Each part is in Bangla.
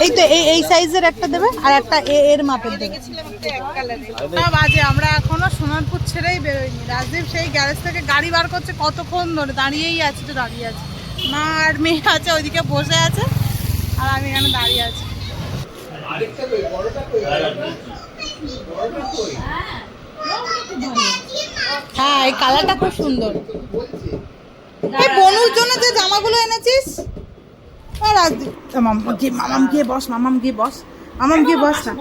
এই তো এই সাইজের একটা দেবে আর একটা এর মাপের দেবে। বাজে আমরা এখনো সোনারপুর ছেড়েই বেরোইনি। রাজদীপ সেই গ্যারেজ থেকে গাড়ি বার করছে, কতক্ষণ ধরে দাঁড়িয়েই আছে, তো দাঁড়িয়ে আছে। মা আর মেয়ে আছে ওইদিকে বসে আছে, আর আমি এখানে দাঁড়িয়ে আছি। হ্যাঁ, এই কালারটা খুব সুন্দর। এই বনুর জন্য যে জামাগুলো এনেছিস, রাজদীপ মামাম গিয়ে বস, মামাম গিয়ে বস, মামাম গিয়ে বস না,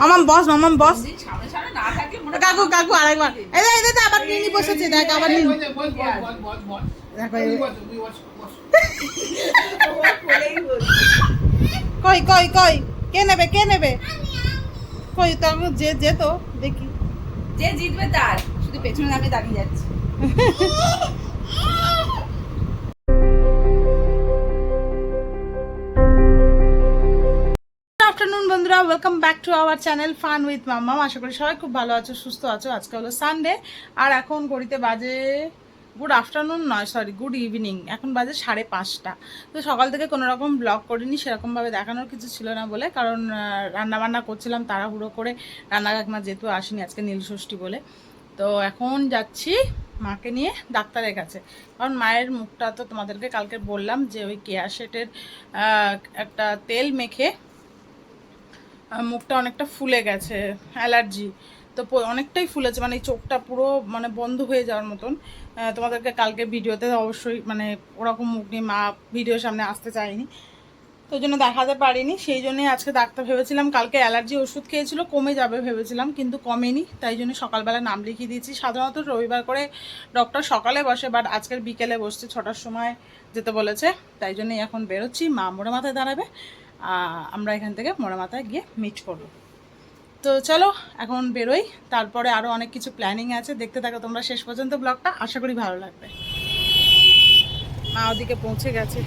মামাম বস, মামাম বস। কাকু কাকু আরেকবার এই আবার নিনি বসেছে, দেখ আবার নিনি। কই কই কই কে নেবে, কে নেবে? কই তখন যে যেত দেখি, যে জিতবে তার, শুধু পেছনে আমি দাঁড়িয়ে যাচ্ছি। আফটারনুন বন্ধুরা, welcome back to our channel fun with mamma. আশা করি সবাই খুব ভালো আছো, সুস্থ আছো। আজকে হলো সানডে, আর এখন ঘড়িতে বাজে গুড আফটারনুন নয়, সরি গুড ইভিনিং। এখন বাজে 5:30। তো সকাল থেকে কোনো রকম ব্লগ করিনি, সেরকমভাবে দেখানোর কিছু ছিল না বলে, কারণ রান্নাবান্না করছিলাম তাড়াহুড়ো করে। রান্না কাকিমা যেহেতু আসেনি আজকে নীলষষ্ঠী বলে, তো এখন যাচ্ছি মাকে নিয়ে ডাক্তারের কাছে। কারণ মায়ের মুখটা তো তোমাদেরকে কালকে বললাম যে ওই কেয়া শেটের একটা তেল মেখে মুখটা অনেকটা ফুলে গেছে, অ্যালার্জি তো অনেকটাই ফুলেছে, মানে এই চোখটা পুরো মানে বন্ধ হয়ে যাওয়ার মতন। তোমাদেরকে কালকে ভিডিওতে অবশ্যই মানে ওরকম মুখ নিয়ে মা ভিডিওর সামনে আসতে চায়নি, তো ওই জন্য দেখাতে পারিনি। সেই জন্যই আজকে ডাক্তার ভেবেছিলাম, কালকে অ্যালার্জি ওষুধ খেয়েছিল কমে যাবে ভেবেছিলাম, কিন্তু কমেনি। তাই জন্য সকালবেলা নাম লিখিয়ে দিয়েছি। সাধারণত রবিবার করে ডক্টর সকালে বসে, বাট আজকের বিকেলে বসছে, 6টার সময় যেতে বলেছে। তাই জন্যই এখন বেরোচ্ছি। মা মোড়ে মাথায় দাঁড়াবে, আমরা এখান থেকে মোড়ে মাথায় গিয়ে মিট করব। তো চলো এখন বেরোই, তারপরে আরও অনেক কিছু প্ল্যানিং আছে, দেখতে থাকো তোমরা শেষ পর্যন্ত ব্লগটা, আশা করি ভালো লাগবে। মা ওদিকে পৌঁছে গেছে,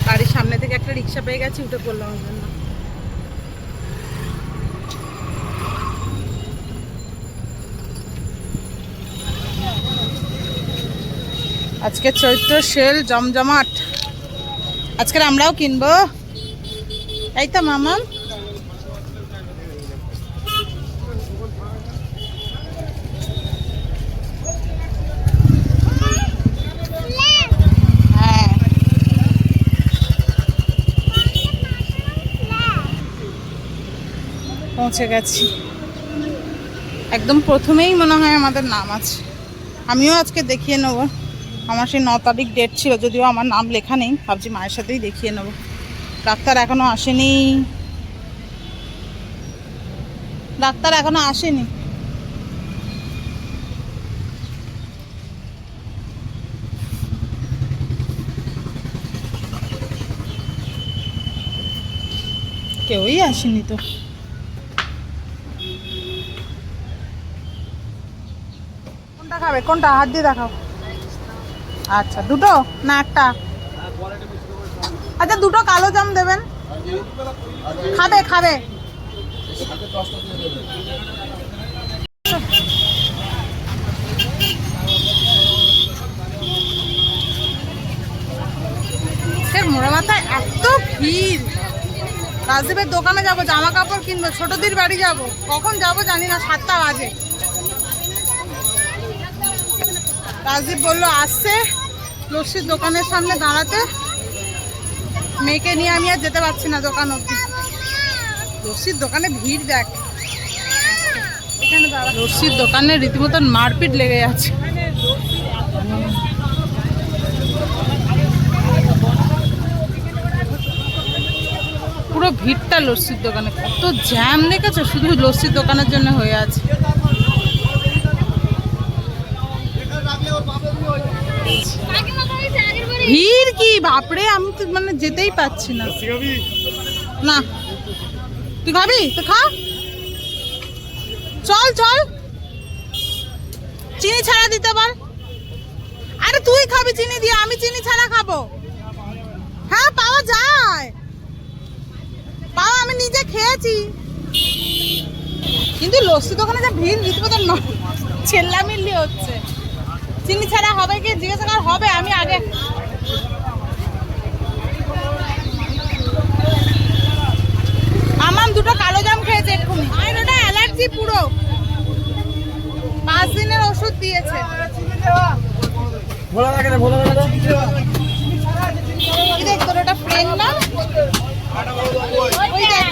বাড়ির সামনে থেকে একটা রিক্সা পেয়ে গেছি, উঠে পড়লাম ওর জন্য। আজকে চৈত্র সেল জমজমাট, আজকের আমরাও কিনবো। এই তো মামা, পৌঁছে গেছি। একদম প্রথমেই মনে হয় আমাদের নাম আছে। আমিও আজকে দেখিয়ে নেবো, আমার সেই 9 তারিখ ডেট ছিল, যদিও আমার নাম লেখা নেই। ভাবছি মায়ের সাথেই দেখিয়ে নেবো। ডাক্তার এখনো আসেনি, ডাক্তার এখনো আসেনি। কেউই আসেনি তো। কোনটা খাবে, কোনটা হাত দিয়ে দেখাও। আচ্ছা, দুটো না একটা? আচ্ছা, দুটো কালো জাম দেবেন। খাবে খাবে মোড়া মাথায় এত ভিড়। রাজদীপের দোকানে যাবো, জামা কাপড় কিনবো, ছোটদির বাড়ি যাব। কখন যাবো জানি না, 7টা বাজে। রাজদীপ বললো আসছে লস্যির দোকানের সামনে দাঁড়াতে, মেয়েকে নিয়ে আমি আর যেতে পারছি না দোকান অব্দি। লস্যির দোকানে ভিড় দেখ, এখানে দাঁড়া। লস্যির দোকানে রীতিমতন মারপিট লেগে যাচ্ছে। পুরো ভিড়টা লস্যির দোকানে, কত জ্যাম দেখেছো, শুধু লস্যির দোকানের জন্য হয়ে আছে। ভিড় কি বাপরে, আমি তো মানে যেতেই পাচ্ছি না। না তুই খাবি তো খা, চল চল, চিনি ছাড়া দিতে পার। আরে তুই খাবি চিনি দিয়ে, আমি চিনি ছাড়া খাবো। হ্যাঁ পাওয়া যায়, পাওয়া, আমি নিজে খেয়েছি। কিন্তু লস্যি দোকানে যা ভিড় রীতিমতো চেল্লামিল্লি হচ্ছে। চিনি ছাড়া হবে কি জিজ্ঞাসা কর, হবে। আমি আগে আমার দুটো কালো জাম খেয়েছে এক্ষুনি, আর ওটা অ্যালার্জি পুরো। 5 দিনের ওষুধ দিয়েছে। এই দেখ তোর ওটা ফ্রেন্ড না, ওই দেখ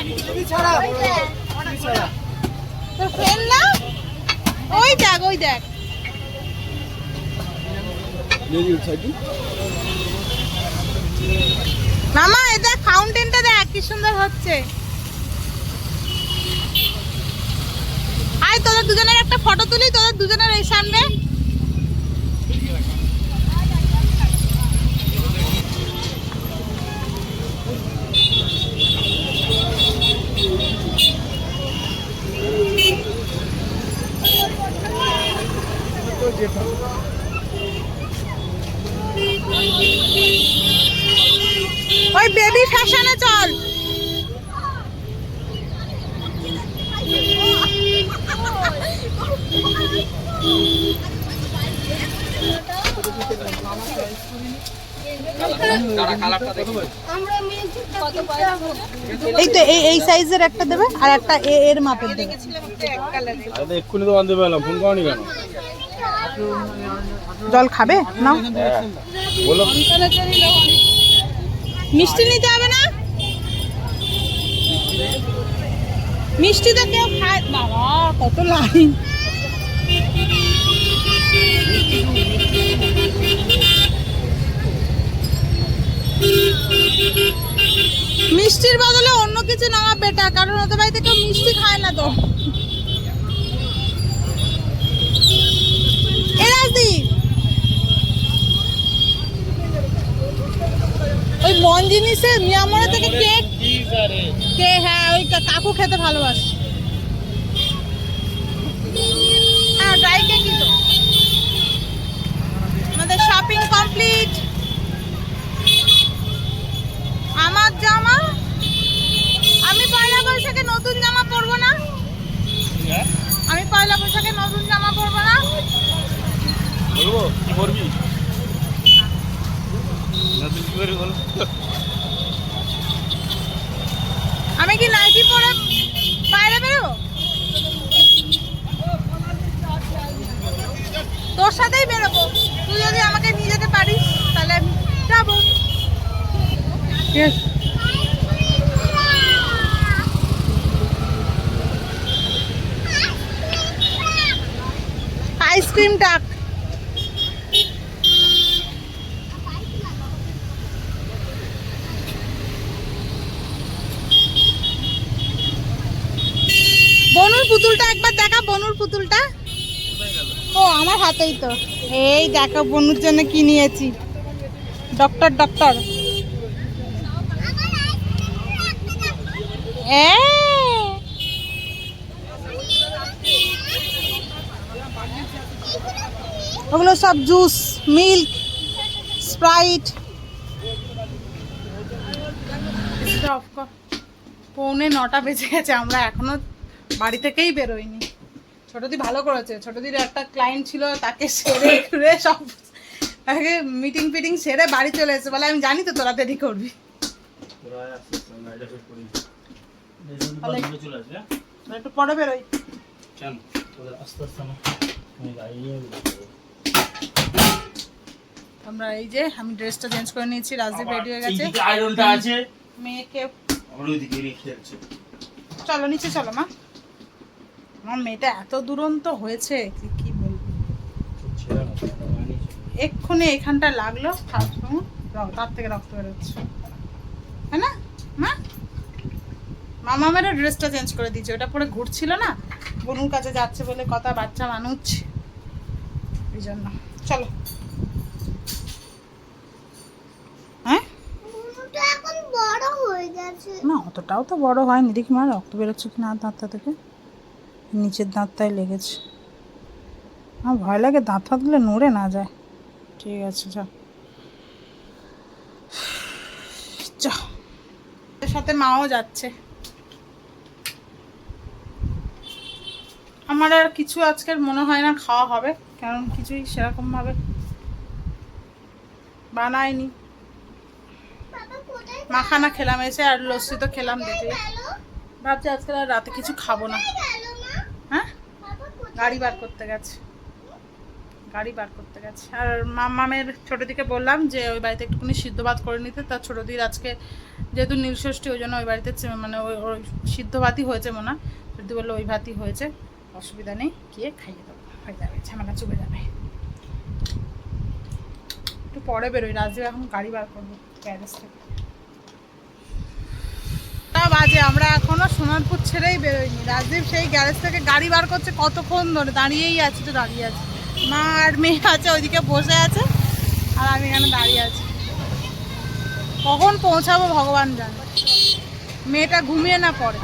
তোর ফ্রেন্ড না, ওই দেখ ওই দেখ। মামা এই দেখ ফাউন্টেনটা দেখ কি সুন্দর হচ্ছে। আয় তোদের দুজনের একটা ফটো তুলি, তোদের দুজনের এই সামনে। ওই বেবি ফ্যাশনে চল। এই তো এই সাইজের একটা দেবে আর একটা এর মাপের দেবে। এক্ষুনি তো আনতে পারলাম, ফোন করনি কেন? জল খাবে না? বলো। মিষ্টি নিতে হবে না? মিষ্টি তো কেউ খায় বাবা, কত লাইন। মিষ্টির বদলে অন্য কিছু নেওয়া বেটার, কারণ ওদের বাড়িতে কেউ মিষ্টি খায় না তো। ওই বন জিনিসে মিয়ামরে থেকে কেক কে, হ্যাঁ ওই কাকু খেতে ভালোবাসে। হ্যাঁ ড্রাই কেকই তো। আমাদের শপিং কমপ্লিট। আমার জামা, আমি পয়লা বৈশাখে নতুন জামা পরবো না। আমি পয়লা বৈশাখে নতুন জামা পরবো না। বলবো কি করবি? নতুন কি করে বল? আমি কি নাইটি পরে বাইরে বেরোবো? তোর সাথেই বেরোবো, তুই যদি আমাকে নিয়ে যেতে পারিস তাহলে আমি যাবো। আইসক্রিম টাক। বনুর পুতুলটা একবার দেখা, বনুর পুতুলটা। ও আমার হাতেই তো। এই দেখো বনুর জন্য কি নিয়েছি। ডক্টর ডক্টর ওগুলো সব জুস, মিল্ক, স্প্রাইট। 9:45 বেজে গেছে, আমরা এখনো বাড়ি থেকেই বেরোইনি। ছোটদি ভালো করেছে, ছোটদির একটা ক্লায়েন্ট ছিল, তাকে সেরে ঘুরে সব তাকে মিটিং ফিটিং সেরে বাড়ি চলে এসেছে। বলে আমি জানি তো তোরা দেরি করবি। একটু পরে বেরোই। আমরা এই যে আমি ড্রেসটা চেঞ্জ করে নিয়েছি, রাজদীপ রেডি হয়ে গেছে। আয়রনটা আছে, মেয়েকে আমরা ওইদিকে রেখে যাচ্ছি। চলো নিচে চলো মা। আমার মেয়েটা এত দুরন্ত হয়েছে কি বলবো। এক্ষুনি এখানটা লাগলো, তার থেকে রক্ত বেরোচ্ছে, হ্যাঁ না মা? মামা মেয়েরা ড্রেসটা চেঞ্জ করে দিয়েছে, ওটা পরে ঘুরছিল না, বনুর কাছে যাচ্ছে বলে কথা, বাচ্চা মানুষ এই জন্য। চলো হ্যাঁ না, অতটাও তো বড় হয়নি। দেখি মা রক্ত বেরোচ্ছে কি না দাঁতটা থেকে। নিচের দাঁতটাই লেগেছে। আমার ভয় লাগে দাঁত ফাত দিলে নড়ে না যায়। ঠিক আছে যা যা, এর সাথে মাও যাচ্ছে। আমার আর কিছু আজকের মনে হয় না খাওয়া হবে, কারণ কিছুই সেরকম ভাবে বানায়নি। মাখানা খেলাম এসে, আর লস্যি তো খেলাম দেখে। ভাবছি আজকে আর রাতে কিছু খাবো না। হ্যাঁ, গাড়ি বার করতে গেছে, গাড়ি বার করতে গেছে। আর মামের ছোটো দিকে বললাম যে ওই বাড়িতে একটুখানি সিদ্ধ ভাত করে নিতে। তার ছোটো দিদির আজকে যেহেতু নীলষষ্ঠী, ওই জন্য ওই বাড়িতে মানে ওই সিদ্ধ ভাতই হয়েছে মনে হয়। যদি বললো ওই ভাতই হয়েছে, অসুবিধা নেই, গিয়ে খাইয়ে দেবো, হয়ে যাবে, ঝামেলা চলে যাবে। একটু পরে বেরোই, রাজদীপ এখন গাড়ি বার করবো গ্যারেজ থেকে। বাজে আমরা এখনো সোনারপুর ছেড়েই বেরোইনি। রাজদীপ সেই গ্যারেজ থেকে গাড়ি বার করছে, কতক্ষণ ধরে দাঁড়িয়েই আছে, তো দাঁড়িয়ে আছে। মা আর মেয়ে আছে ওইদিকে বসে আছে, আর আমি এখানে দাঁড়িয়ে আছি। কখন পৌঁছাবো ভগবান জানে। মেয়েটা ঘুমিয়ে না পড়ে।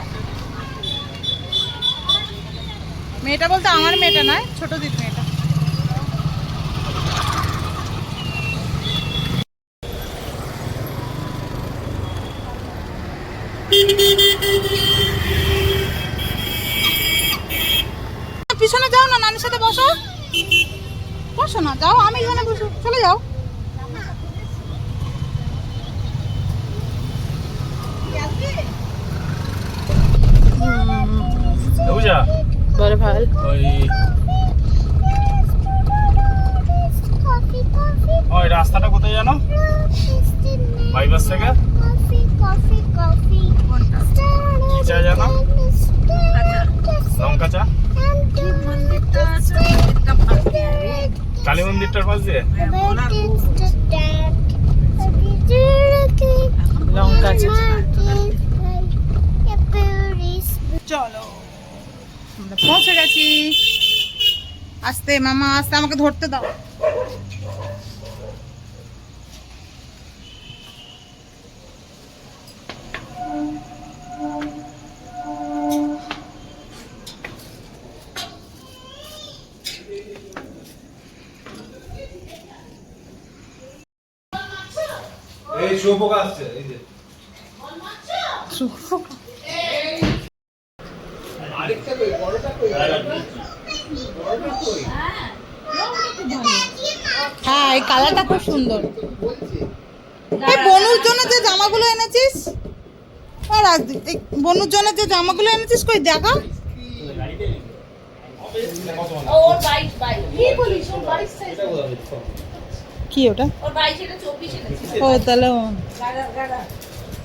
মেয়েটা বলতে আমার মেয়েটা নয়, ছোট দিক মেয়েটা। পিছনে যাও না, নানির সাথে বসো, বসো না, যাও, আমি এখানে বসো, চলে যাও। বুঝা বড় ভাল ওই ওই রাস্তাটা কোথায় জানো? বাইপাস থেকে কি চা জানো? লঙ্কা চা, কালী মন্দিরটার পাশ দিয়ে লঙ্কা আছে। চলো, আমরা পৌঁছে গেছি। আস্তে মামা, আস্তে, আমাকে ধরতে দাও। এই শুয়োপোকা আসছে, এই যে আরেকটা কই, বড়টা কই? হ্যাঁ, এই কালারটা খুব সুন্দর। এই বনুর জন্য যে জামাগুলো এনেছিস, রাজদীপ, এই বনুর জন্য যে জামাগুলো এনেছিস কই দেখা। ওর বাইক কি বলিস, ওর বাইক সাইজ কি ওটা? ওর বাইক এটা 24 এনেছে। ও তাহলে গাড়া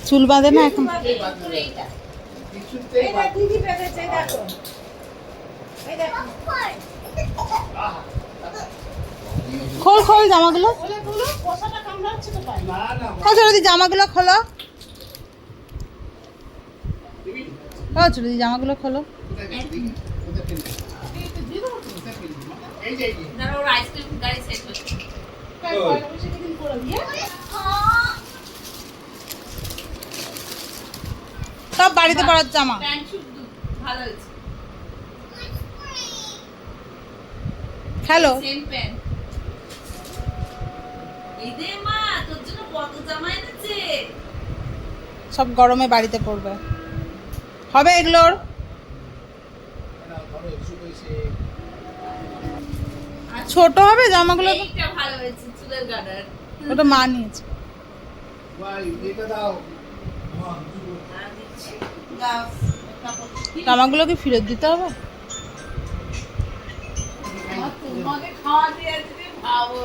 চুল বাঁধে না এখন। এইটা এটা দিদি পেয়েছে, দেখো এই দেখো। খোল খোল জামাগুলো। পোষাটা কামড়াচ্ছে তো পাই আচ্ছা দিদি জামাগুলো খোলো। আচ্ছা দিদি জামাগুলো খোলো। না ওর আইসক্রিম গাড়ি সেট হচ্ছে। সব বাড়িতে পরার জামা। প্যান্ট শুট ভালো হয়েছে। Hello, same pant. এই দে মা, তোর জন্য কত জামা এনেছে। সব গরমে বাড়িতে পড়বে, হবে এগুলোর। ছোট হবে জামাগুলো, এইটা ভালো হয়েছে, চুলের গার্ডার। ওটা মা নিয়েছে। জামাগুলো কি ফেরত দিতে হবে? তোমাকে খাওয়া দিয়েছে ভাবো।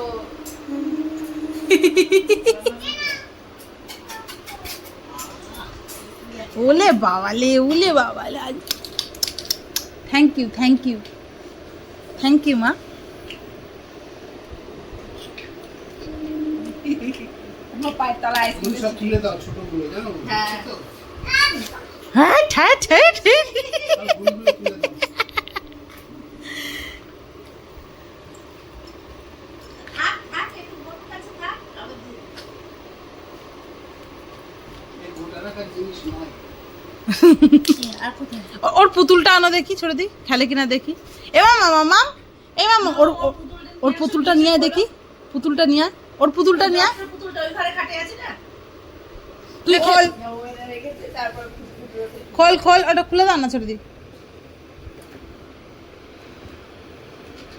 ওলে বাবালে, ওলে বাবালে। Thank you, thank you, thank you মা। আমার পায়ের তলায় আইসক্রিম সব তুলে দাও ছোটগুলো, জানো? হ্যাঁ। হ্যাঁ, ঠ্যাঁ ঠ্যাঁ ঠ্যাঁ। গুলগুলো তুলে দাও। থাক থাক, একটু বড় কাছে থাক, আবার দিই। এই গোটা রাখার জিনিস নয়। আর কোথায়? ওর পুতুলটা আনো দেখি, ছোট দি খেলে কিনা দেখি। এ মামা, মামা, এ মামা, ওর পুতুলটা নিয়ে আয় দেখি, পুতুলটা নিয়ে আয়, ওর পুতুলটা নিয়ে আয়। পুতুলটা ওই ঘরে খাটে আছে না? তুই খোল ওখানে রেখেছে, তারপর খোল খোল, ওটা খুলে দাও না ছোট দি।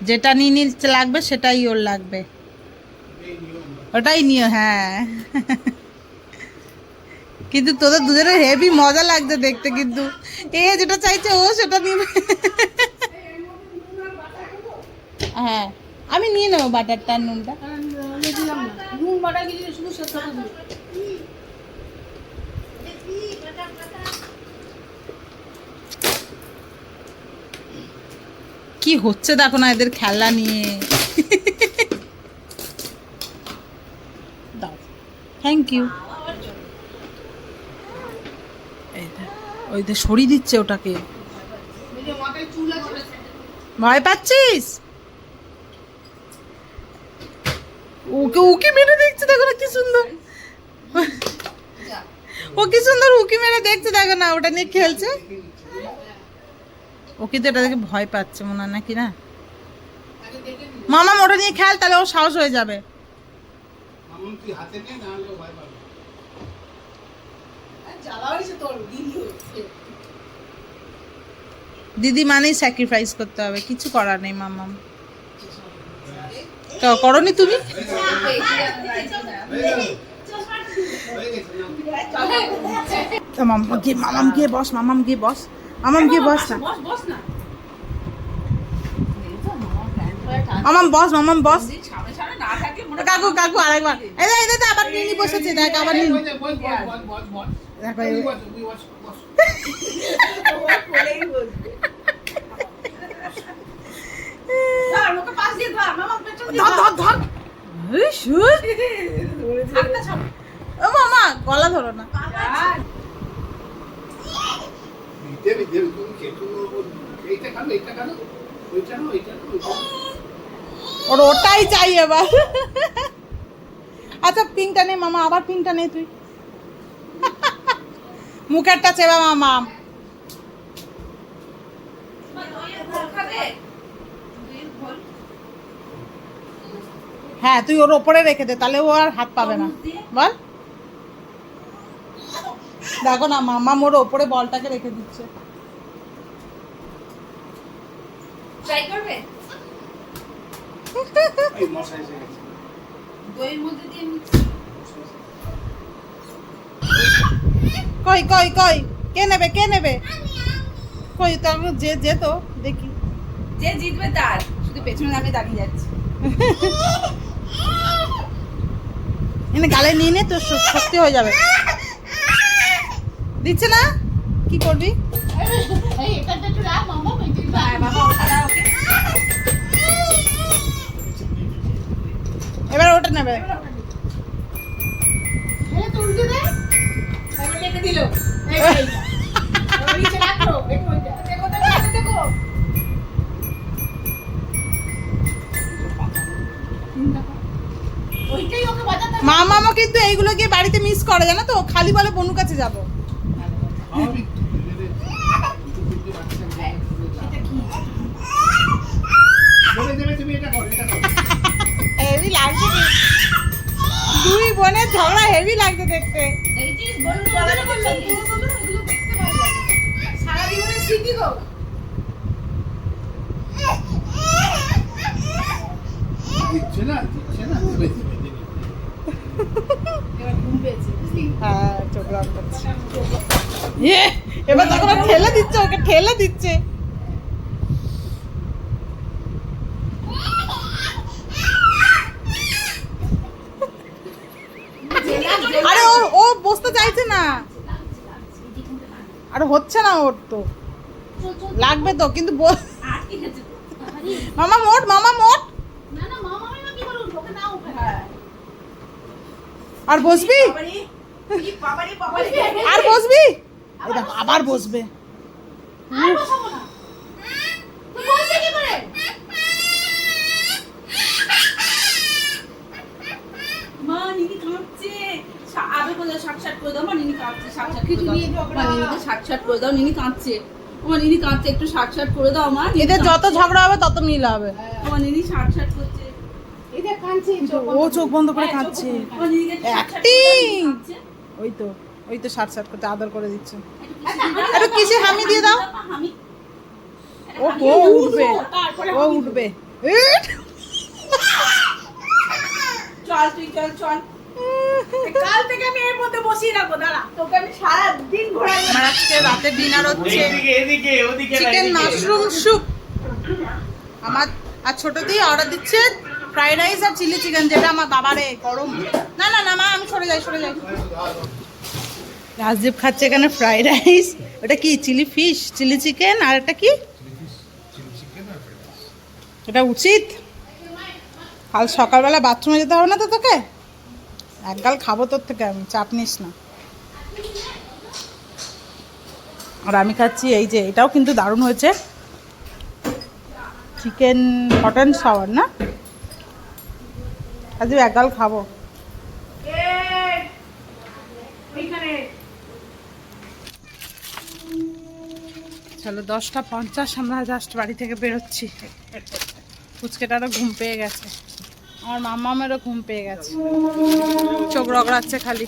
যেটা নিয়ে লাগবে সেটাই ওর লাগবে, ওটাই নিও। হ্যাঁ কিন্তু তোদের দুজনের হেভি মজা লাগছে দেখতে, কিন্তু এ যেটা চাইছে ও সেটা নিবে। হ্যাঁ আমি নিয়ে নেবো বাটারটা আর নুনটা। নুন বাটা গিয়ে শুধু সেদ্ধ করে দিই। কি হচ্ছে দেখো না এদের খেলা নিয়ে। দাও, থ্যাংক ইউ। ওই যে সরিয়ে দিচ্ছে ওটাকে। ভয় পাচ্ছিস? ওকে উকি মেরে দেখছে দেখো না কি সুন্দর, ও কি সুন্দর উকি মেরে দেখছে দেখো না, ওটা নিয়ে খেলছে। ও কিন্তু এটা দেখে ভয় পাচ্ছে মনে হয় নাকি না? মামা ওটা নিয়ে খেল, তাহলে ও সাহস হয়ে যাবে। মামুন তুই হাতে নে, না হলে ও ভয় পাবে। দিদি মানেই স্যাক্রিফাইস করতে হবে, কিছু করার নেই মাম্মাম। করনি তুমি? হয়ে গেছে না? মামাম গিয়ে বস, মামাম গিয়ে বস, মামাম গিয়ে বস না, বস না। মামাম বস, মামাম বস। সামনে সামনে না থাকে মনে কাকু কাকু আরেকবার এই যে, এই যে আবার নিনি বসেছে, দেখ আবার নিনি। বস, বস, বস, বস, বস। দেখো তুই এই- বস, তুই বস, বস। কোলেই বসবে। ধর ওকে পাশ দিয়ে ধর, মামা পেছন দিয়ে ধর ধর ধর। এই শুট। হাতটা ছাড়। ও মামা গলা ধরো না। দেবে, দেবে, তুমি খেয়ে এইটা খাবে, এইটা খাবে, ওইটা না, ওইটা না, ওইটা না। ওর ওটাই চাই এবার। আচ্ছা পিঙ্কটা নে মামা, আবার পিঙ্কটা নে তুই। মুখেরটা চেবা মামা। খাবে। হ্যাঁ তুই ওর ওপরে রেখে দে, তাহলে ও আর হাত পাবে না। বল দেখো না মামা ওর ওপরে বলটাকে রেখে দিচ্ছে। ট্রাই করবে? এই মশা এসে গেছে। দইয়ের মধ্যে দিয়ে মিক্স। কই কই কই কে নেবে, কে নেবে? কই তারপর যে যে তো দেখি। যে জিতবে তার, শুধু পেছনে আমি দাঁড়িয়ে যাচ্ছি। এনে গালে নিয়ে নে, তোর সত্যি হয়ে যাবে। দিচ্ছে না, কি করবি? হ্যাঁ, বাবা ওটা দাও ওকে। এবার ওটা নেবে। এবার রেখে দিল। এই এইটা। এবার নিচে রাখো, দেখো ওইটা। দেখো, দেখো, দেখো। ওইটাই ওকে বাজাতে হবে। মামা কিন্তু এইগুলো গিয়ে বাড়িতে মিস করে, জানো তো? ও খালি বলে বনুর কাছে যাবো। স্বাভাবিক তো, দুটো তিনটে বাচ্চা নিয়ে এটা কি? দেবে, দেবে, তুমি এটা করো, এটা করো। হেভি লাগছে কিন্তু। দুই বোনের ঝগড়া হেভি লাগছে দেখতে। দেখেছিস? বলুন, বলুন, বলুন, বলুন, এগুলো দেখতে ভালো লাগে। সারা জীবনের স্মৃতি গো। দিচ্ছে না, দিচ্ছে না, দেবে, দেবে, দেবে। এবার ঘুম পেয়েছে, বুঝলি? হ্যাঁ চোখ রাগ করছে। এবার তখন ও ঠেলে দিচ্ছে, ওকে ঠেলে দিচ্ছে। আরে ও ও বসতে চাইছে না, আরে হচ্ছে না ওর তো, লাগবে তো কিন্তু আটকে গেছে তো। মামা মোট, মামা মোট। না না, মামা মামা কি বলুন, ওকে নাও ওখানে। হ্যাঁ। আর বসবি, বাবারে, এই বাবারে, বাবারে। আর বসবি। এই দেখো, আবার বসবে। আর বসাবো না। তুই বলছিস কি করে? মা নিনি কাঁদছে। আবে বলে শাক করে দাও, মা নিনি কাঁদছে, শাক করে দাও। মা নিনিকে শাক করে দাও, নিনি কাঁদছে। আমার নিনি কাঁদছে, একটু শাক করে দাও মা। নিনি এদের যত কাঁদছে। ঝগড়া হবে তত মিল হবে। আমার নিনি শাক করছে। এটা কাঁদছে, ও চোখ বন্ধ করে কাঁদছে। আমার নিনিকে শাক Acting! কাঁদছে। ওই তো সাট সাট করতে আদর করে দিচ্ছে। একটু একটু কিসে হামি দিয়ে দাও। হামি। ও ও উঠবে, ও উঠবে। চল তুই চল চল কাল থেকে আমি এর মধ্যে বসিয়ে রাখবো দাঁড়া তোকে আমি সারা দিন ঘোরাবো আমার আজকে রাতে ডিনার হচ্ছে এদিকে ওদিকে চিকেন মাশরুম স্যুপ। আমার আর ছোট দিয়ে অর্ডার দিচ্ছে ফ্রাইড রাইস আর চিলি চিকেন, যেটা আমার বাবারে গরম। না না না মা, আমি সরে যাই। রাজদীপ খাচ্ছে এখানে ফ্রাইড রাইস, ওটা কি চিলি ফিশ, চিলি চিকেন, আর এটা কি, এটা উচিত। কাল সকালবেলা বাথরুমে যেতে হবে না তো তোকে, একগাল খাবো তোর থেকে আমি, চাপ নিস না। আর আমি খাচ্ছি এই যে, এটাও কিন্তু দারুণ হয়েছে, চিকেন হট অ্যান্ড সাওয়ার না, আজকে একগাল খাবো। চলো 10:50 আমরা জাস্ট বাড়ি থেকে বেরোচ্ছি। ফুচকেটারও ঘুম পেয়ে গেছে, আমার মাম্মামেরও ঘুম পেয়ে গেছে, চোখ রগড়াচ্ছে খালি।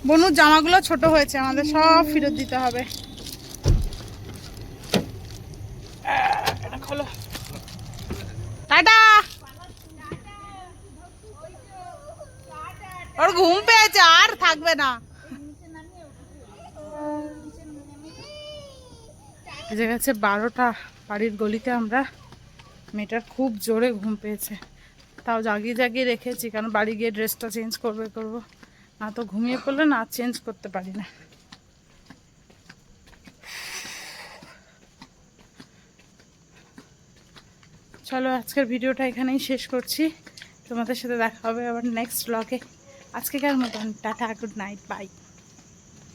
বনুর জামাগুলো ছোট হয়েছে, আমাদের সব ফেরত দিতে হবে। খোলো, টাটা। ওর ঘুম পেয়েছে, আর থাকবে না। বেজে গেছে 12টা, বাড়ির গলিতে আমরা। মেয়েটার খুব জোরে ঘুম পেয়েছে, তাও জাগিয়ে জাগিয়ে রেখেছি, কারণ বাড়ি গিয়ে ড্রেসটা চেঞ্জ করবো, না তো ঘুমিয়ে পড়লে না চেঞ্জ করতে পারি না। চলো আজকের ভিডিওটা এখানেই শেষ করছি, তোমাদের সাথে দেখা হবে আবার নেক্সট ব্লগে। আজকেকার মতন টাটা, গুড নাইট, বাই।